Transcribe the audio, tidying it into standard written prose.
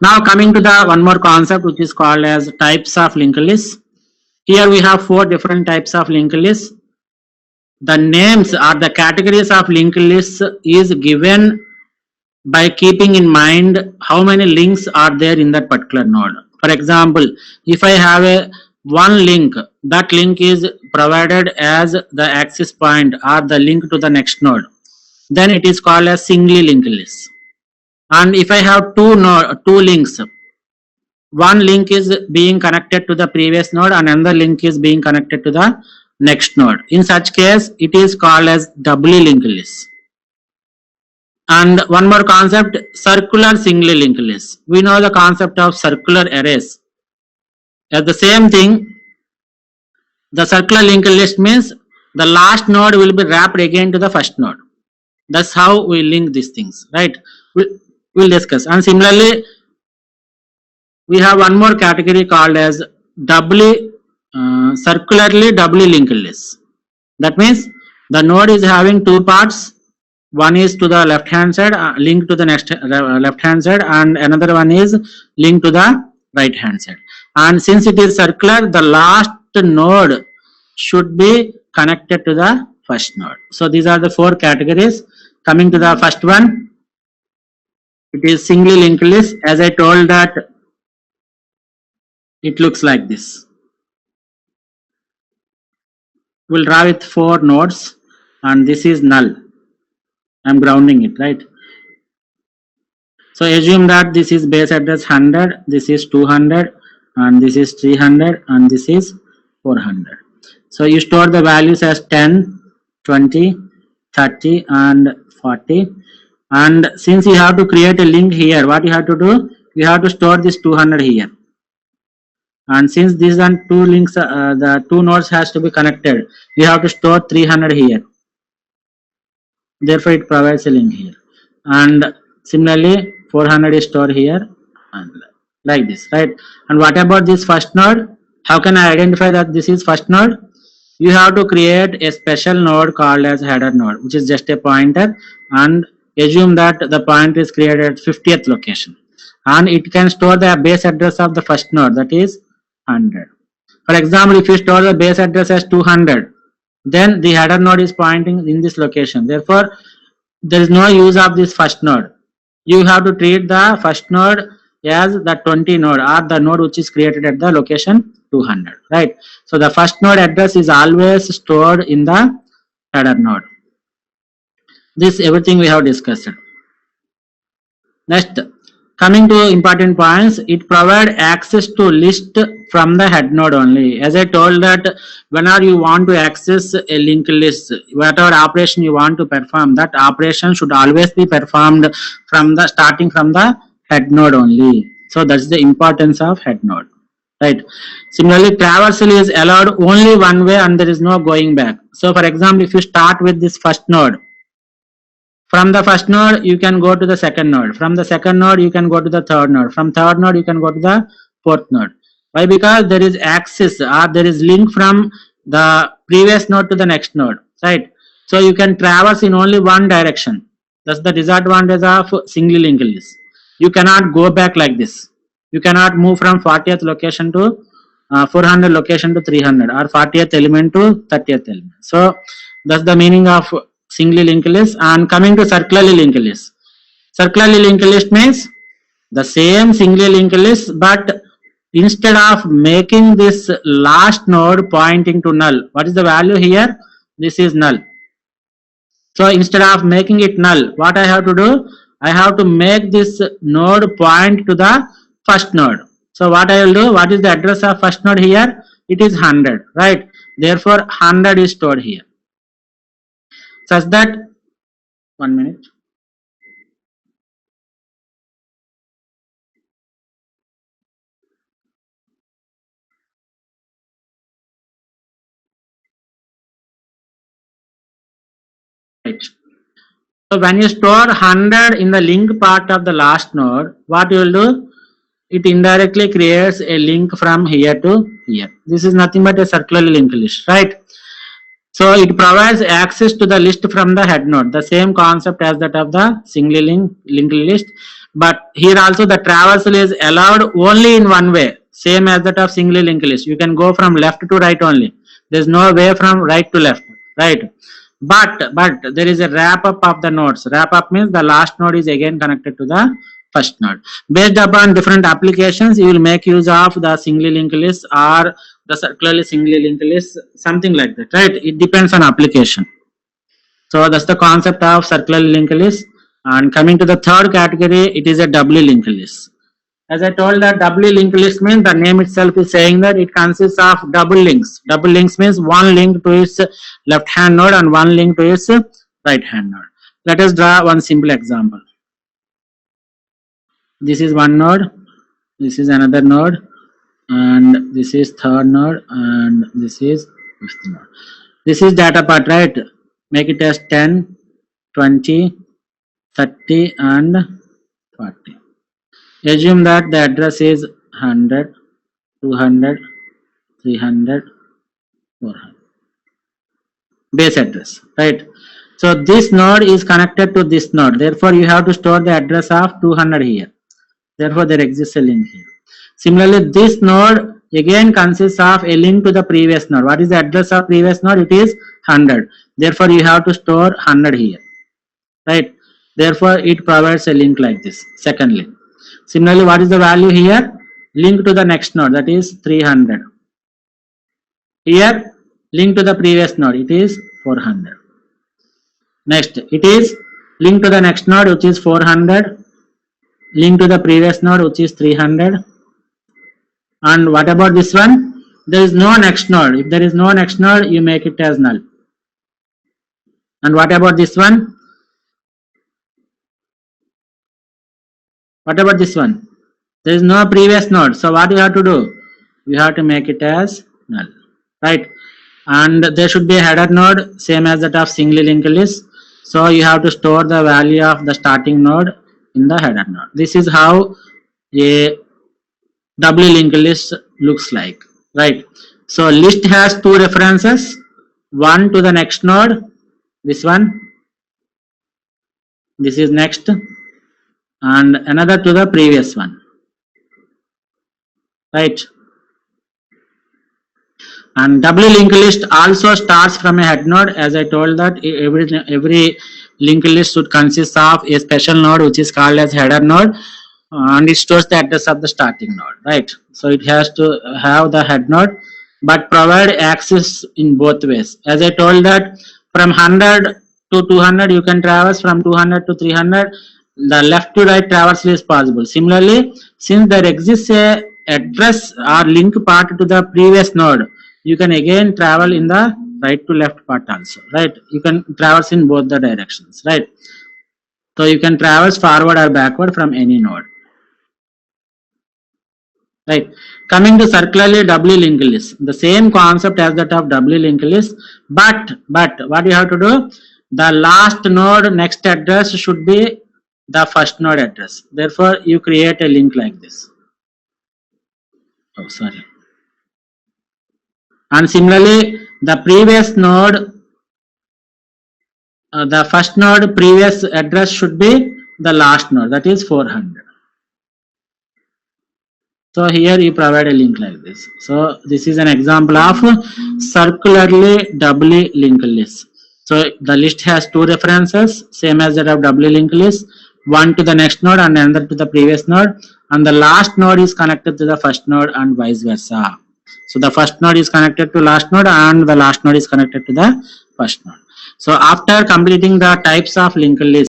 Now coming to the one more concept which is called as types of linked lists. Here we have 4 different types of linked lists. The names or the categories of linked lists is given by keeping in mind how many links are there in that particular node. For example, if I have a one link, that link is provided as the access point or the link to the next node, then it is called as singly linked list. And if I have two links, one link is being connected to the previous node and another link is being connected to the next node, in such case it is called as doubly linked list. And one more concept, circular singly linked list. We know the concept of circular arrays. As the same thing, the circular linked list means the last node will be wrapped again to the first node. That's how we link these things, right? We'll discuss. And similarly, we have one more category called as circularly doubly linked list. That means the node is having two parts. One is to the left hand side, linked to the next left hand side, and another one is linked to the right hand side. And since it is circular, the last node should be connected to the first node. So these are the 4 categories. Coming to the first one, it is singly linked list. As I told that it looks like this. We'll draw with 4 nodes and this is null. I'm grounding it, right? So assume that this is base address 100, this is 200, and this is 300, and this is 400. So you store the values as 10, 20, 30, and 40. And since you have to create a link here, what you have to do? You have to store this 200 here. And since these are 2 links, the 2 nodes has to be connected, you have to store 300 here. Therefore, it provides a link here. And similarly, 400 is stored here, and like this, right? And what about this first node? How can I identify that this is first node? You have to create a special node called as header node, which is just a pointer, and assume that the pointer is created at 50th location. And it can store the base address of the first node, that is 100. For example, if you store the base address as 200, then the header node is pointing in this location. Therefore, there is no use of this first node. You have to treat the first node as the 20 node or the node which is created at the location 200, right? So the first node address is always stored in the header node. This everything we have discussed. Next, coming to important points, it provides access to list from the head node only. As I told that whenever you want to access a linked list, whatever operation you want to perform, that operation should always be performed from the starting from the head node only. So that's the importance of head node, right? Similarly, traversal is allowed only one way and there is no going back. So for example, if you start with this first node, from the first node, you can go to the second node. From the second node, you can go to the third node. From third node, you can go to the fourth node. Why? Because there is access or there is link from the previous node to the next node, right? So you can traverse in only one direction. That's the disadvantage of singly linked list. You cannot go back like this. You cannot move from 40th location to 400 location to 300 or 40th element to 30th element. So that's the meaning of singly linked list. And coming to circularly linked list. Circularly linked list means the same singly linked list, but instead of making this last node pointing to null, what is the value here? This is null. So instead of making it null, what I have to do? I have to make this node point to the first node. So what I will do? What is the address of first node here? It is 100, right? Therefore 100 is stored here. Such that, 1 minute. Right. So when you store 100 in the link part of the last node, what you will do? It indirectly creates a link from here to here. This is nothing but a circularly linked list, right? So it provides access to the list from the head node, the same concept as that of the singly linked list. But here also the traversal is allowed only in one way, same as that of singly linked list. You can go from left to right only. There is no way from right to left, right? But there is a wrap up of the nodes. Wrap up means the last node is again connected to the first node. Based upon different applications, you will make use of the singly linked list or the circularly singly linked list, something like that, right? It depends on application. So that's the concept of circular linked list. And coming to the third category, it is a doubly linked list. As I told, that doubly linked list means the name itself is saying that it consists of double links. Double links means one link to its left hand node and one link to its right hand node. Let us draw one simple example. This is one node, this is another node, and this is third node, and this is fifth node. This is data part, right? Make it as 10, 20, 30 and 40. Assume that the address is 100, 200, 300, 400. Base address, right? So this node is connected to this node. Therefore, you have to store the address of 200 here. Therefore, there exists a link here. Similarly, this node again consists of a link to the previous node. What is the address of previous node? It is 100. Therefore, you have to store 100 here, right? Therefore, it provides a link like this, second link. Similarly, what is the value here? Link to the next node, that is 300. Here, link to the previous node, it is 400. Next, it is link to the next node, which is 400. Link to the previous node, which is 300. And what about this one? There is no next node. If there is no next node, you make it as null. And what about this one? What about this one? There is no previous node. So what you have to do? You have to make it as null, right? And there should be a header node, same as that of singly linked list. So you have to store the value of the starting node in the header node. This is how a doubly linked list looks like, right? So list has two references, one to the next node, this one, this is next, and another to the previous one, right? And doubly linked list also starts from a head node. As I told that every linked list should consist of a special node which is called as header node, and it stores the address of the starting node, right? So it has to have the head node but provide access in both ways. As I told that from 100 to 200 you can traverse, from 200 to 300 the left to right traversal is possible. Similarly, since there exists a address or link part to the previous node, you can again travel in the right to left part also, right? You can traverse in both the directions, right? So you can traverse forward or backward from any node, right? Coming to circularly doubly linked list, the same concept as that of doubly linked list, but what you have to do, the last node next address should be the first node address. Therefore, you create a link like this. Oh, sorry. And similarly, the previous node, the first node previous address should be the last node, that is 400. So here you provide a link like this. So this is an example of circularly doubly linked list. So the list has two references, same as that of doubly linked list, one to the next node and another to the previous node, and the last node is connected to the first node and vice versa. So the first node is connected to last node and the last node is connected to the first node. So after completing the types of linked list,